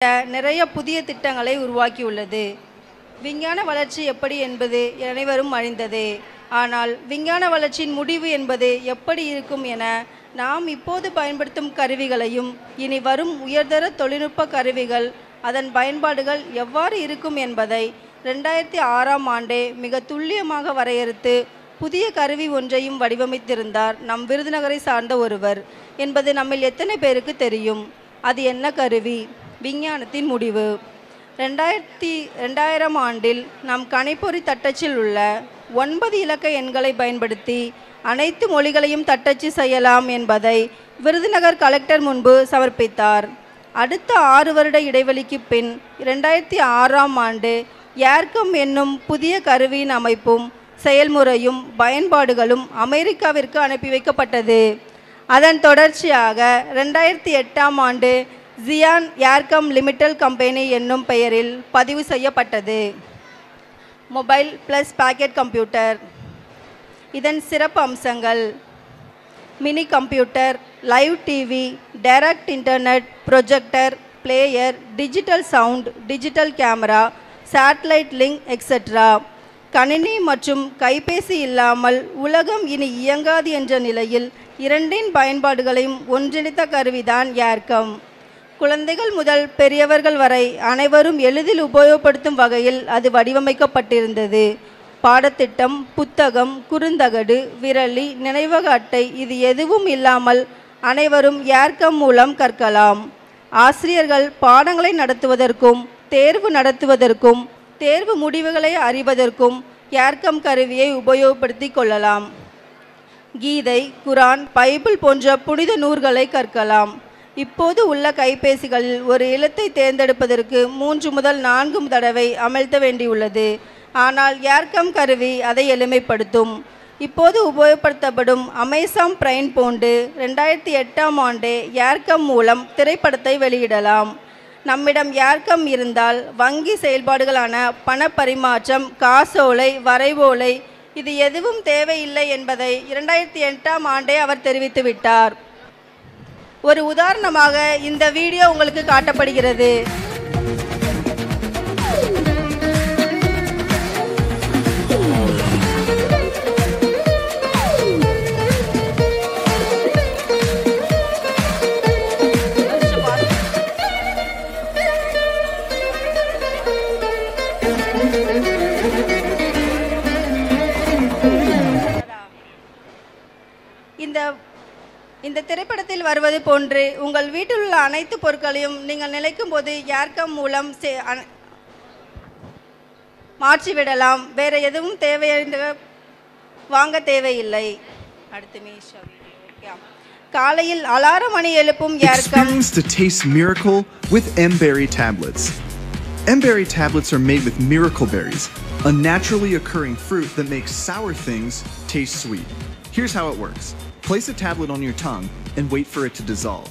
நிறைய புதிய திட்டங்களை உருவாக்கியுள்ளது. விஞ்ஞான வளர்ச்சி எப்படி என்பது அனைவரும் அறிந்ததே. ஆனால் விஞ்ஞான வளர்ச்சியின் முடிவு என்பது எப்படி இருக்கும் என நாம் இப்போது பயன்படுத்தும் கருவிகளையும் இனி வரும் உயர்தர தொழில்நுட்ப கருவிகள் அதன் பயன்பாடுகள் எவ்வாறு இருக்கும் என்பதை 2006ஆம் ஆண்டே மிக துல்லியமாக வரையறுத்து புதிய கருவி ஒன்றையும் வடிவமைத்திருந்தார் நம் விருதுநகரை சார்ந்த ஒருவர் என்பது நம்மில் எத்தனை பேருக்கு தெரியும்? அது என்ன கருவி? விஞ்ஞானத்தின் முடிவு. 2000ஆம் ஆண்டில் நம் கணிப்பொறி தட்டச்சில் உள்ள 9 இலக்க எண்களை பயன்படுத்தி அனைத்து மொழிகளையும் தட்டச்சு செய்யலாம் என்பதை விருதுநகர் கலெக்டர் முன்பு சமர்ப்பித்தார். அடுத்த 6 வருட இடைவெளிக்கு பின் 2006ஆம் ஆண்டு ஏர்கம் என்னும் புதிய கருவியின் அமைப்பும் செயல்முறையும் பயன்பாடுகளும் அமெரிக்காவிற்கு அனுப்பி வைக்கப்பட்டது. அதன் தொடர்ச்சியாக 2008ஆம் ஆண்டு ஜியான் ஏர்கம் லிமிடெட் கம்பெனி என்னும் பெயரில் பதிவு செய்யப்பட்டது. Mobile plus pocket computer. இதன் சிறப்பு அம்சங்கள்: mini computer, live TV, direct internet, projector, player, digital sound, digital camera, satellite link etcetera. கணினி மற்றும் கைபேசி இல்லாமல் உலகம் இனி இயங்காது என்ற நிலையில் இரண்டின் பயன்பாடுகளையும் ஒன்றிணைத்த கருவிதான் ஏர்கம். குழந்தைகள் முதல் பெரியவர்கள் வரை அனைவரும் எளிதில் உபயோகப்படுத்தும் வகையில் அது வடிவமைக்கப்பட்டிருந்தது. பாடத்திட்டம், புத்தகம், குறுந்தகடு, விரலி, நினைவக அட்டை இது எதுவும் இல்லாமல் அனைவரும் ஏர்கம் மூலம் கற்கலாம். ஆசிரியர்கள் பாடங்களை நடத்துவதற்கும் தேர்வு நடத்துவதற்கும் தேர்வு முடிவுகளை அறிவதற்கும் ஏர்கம் கருவியை உபயோகப்படுத்தி கொள்ளலாம். கீதை, குரான், பைபிள் போன்ற புனித நூல்களை கற்கலாம். இப்போது உள்ள கைபேசிகளில் ஒரு எழுத்தை தேர்ந்தெடுப்பதற்கு 3 முதல் 4 தடவை அமர்த்த வேண்டியுள்ளது. ஆனால் ஏர்கம் கருவி அதை எளிமைப்படுத்தும். இப்போது உபயோகப்படுத்தப்படும் அமேசான் பிரைம் போன்று 2008ஆம் ஆண்டே ஏர்கம் மூலம் திரைப்படத்தை வெளியிடலாம். நம்மிடம் ஏர்கம் இருந்தால் வங்கி செயல்பாடுகளான பணப்பரிமாற்றம், காசோலை, வரைவோலை இது எதுவும் தேவையில்லை என்பதை 2008ஆம் ஆண்டே அவர் தெரிவித்துவிட்டார். ஒரு உதாரணமாக இந்த வீடியோ உங்களுக்கு காட்டப்படுகிறது. இந்த திரைப்படத்தில் வருவது போன்று உங்கள் வீட்டில் உள்ள அனைத்து பொருட்களையும் நீங்கள் நினைக்கும் போது ஏர்கம் மூலம் மாற்றிவிடலாம். வேற எதுவும் வாங்க தேவையில்லை. காலையில் அலாரம் மணி எழுப்பும் ஏர்கம். Experience the taste miracle with M-Berry tablets. M-Berry tablets are made with miracle berries, a naturally occurring fruit that makes sour things taste sweet. Here's how it works. Place a tablet on your tongue and wait for it to dissolve.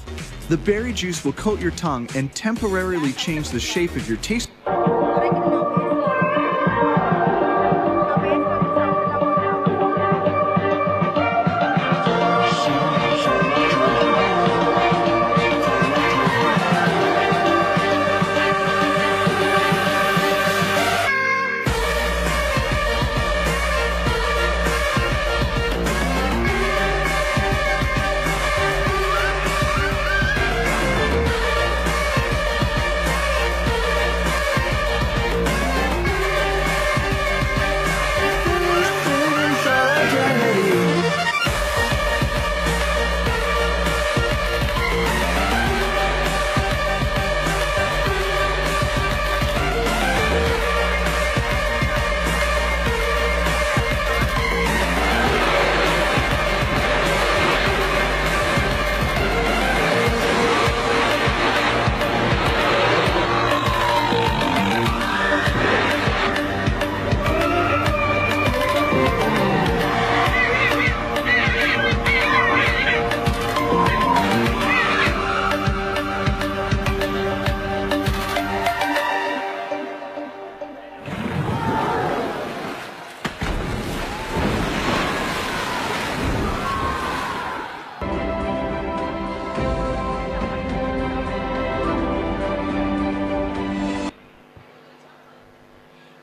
The berry juice will coat your tongue and temporarily change the shape of your taste.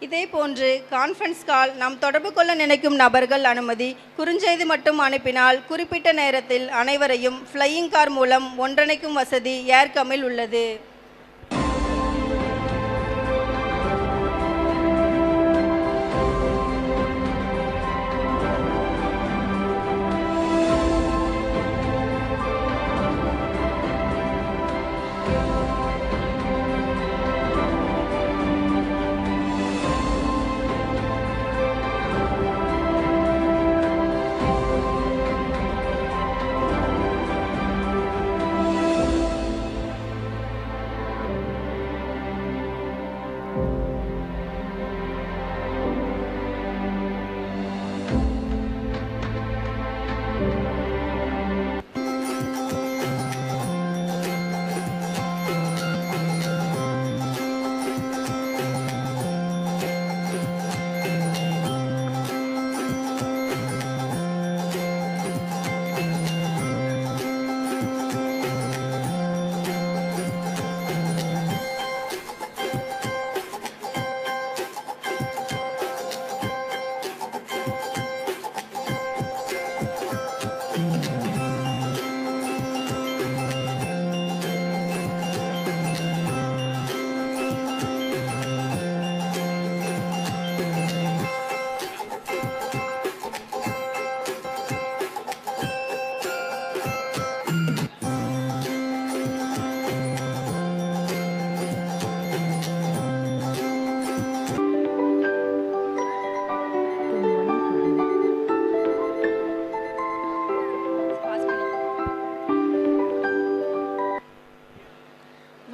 இதேபோன்று conference call நாம் தொடர்பு கொள்ள நினைக்கும் நபர்கள் அனுமதி குறுஞ்செய்தி மட்டும் அனுப்பினால் குறிப்பிட்ட நேரத்தில் அனைவரையும் ஃப்ளையிங் கார் மூலம் ஒன்றிணைக்கும் வசதி ஏர்கமில் உள்ளது.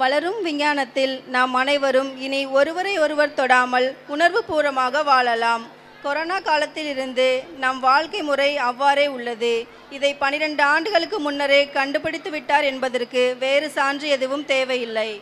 வளரும் விஞ்ஞானத்தில் நாம் அனைவரும் இனி ஒருவரை ஒருவர் தொடாமல் உணர்வுபூர்வமாக வாழலாம். கொரோனா காலத்தில் இருந்து நம் வாழ்க்கை முறை அவ்வாறே உள்ளது. இதை 12 ஆண்டுகளுக்கு முன்னரே கண்டுபிடித்து விட்டார் என்பதற்கு வேறு சான்று எதுவும் தேவையில்லை.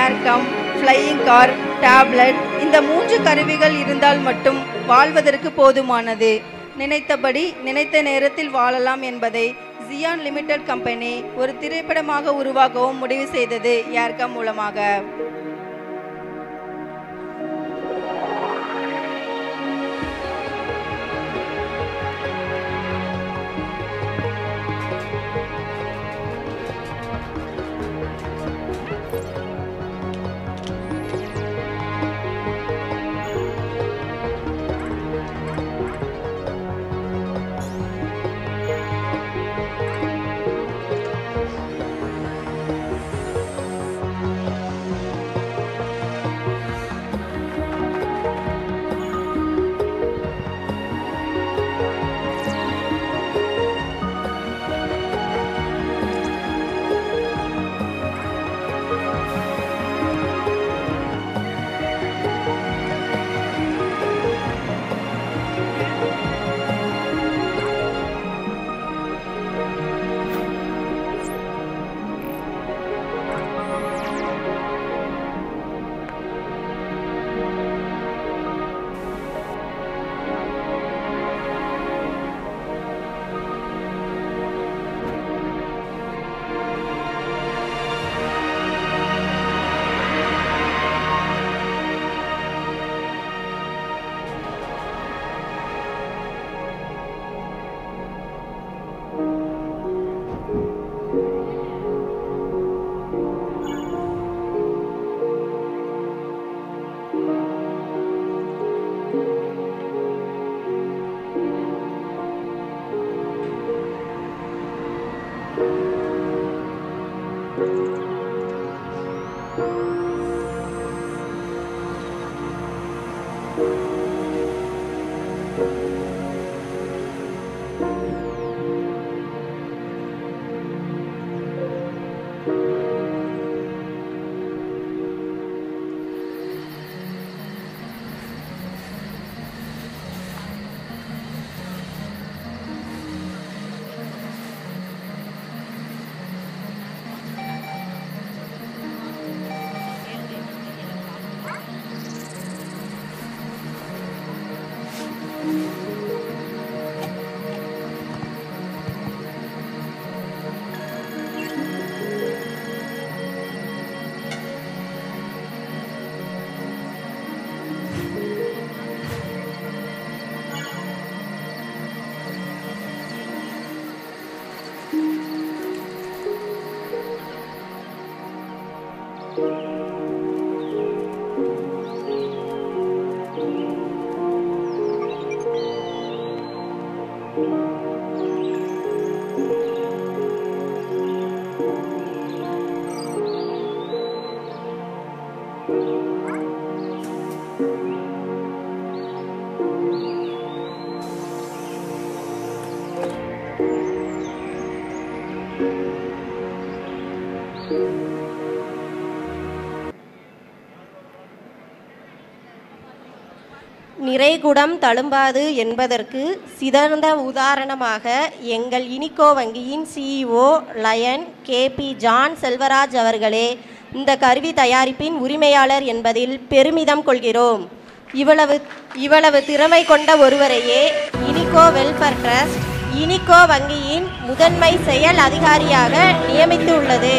ஏர்கம், ஃப்ளையிங் கார், டேப்லெட் இந்த 3 கருவிகள் இருந்தால் மட்டும் வாழ்வதற்கு போதுமானது. நினைத்தபடி நினைத்த நேரத்தில் வாழலாம் என்பதை ஜியான் லிமிடெட் கம்பெனி ஒரு திரைப்படமாக உருவாக்கவும் முடிவு செய்தது ஏர்கம் மூலமாக. நிறைகுடம் தழும்பாது என்பதற்கு சிறந்த உதாரணமாக எங்கள் யூனிகோ வங்கியின் CEO Lion KP John Selvaraj அவர்களே இந்த கருவி தயாரிப்பின் உரிமையாளர் என்பதில் பெருமிதம் கொள்கிறோம். இவ்வளவு திறமை கொண்ட ஒருவரையே யூனிகோ வெல்ஃபேர் ட்ரஸ்ட் யூனிகோ வங்கியின் முதன்மை செயல் அதிகாரியாக நியமித்துள்ளது.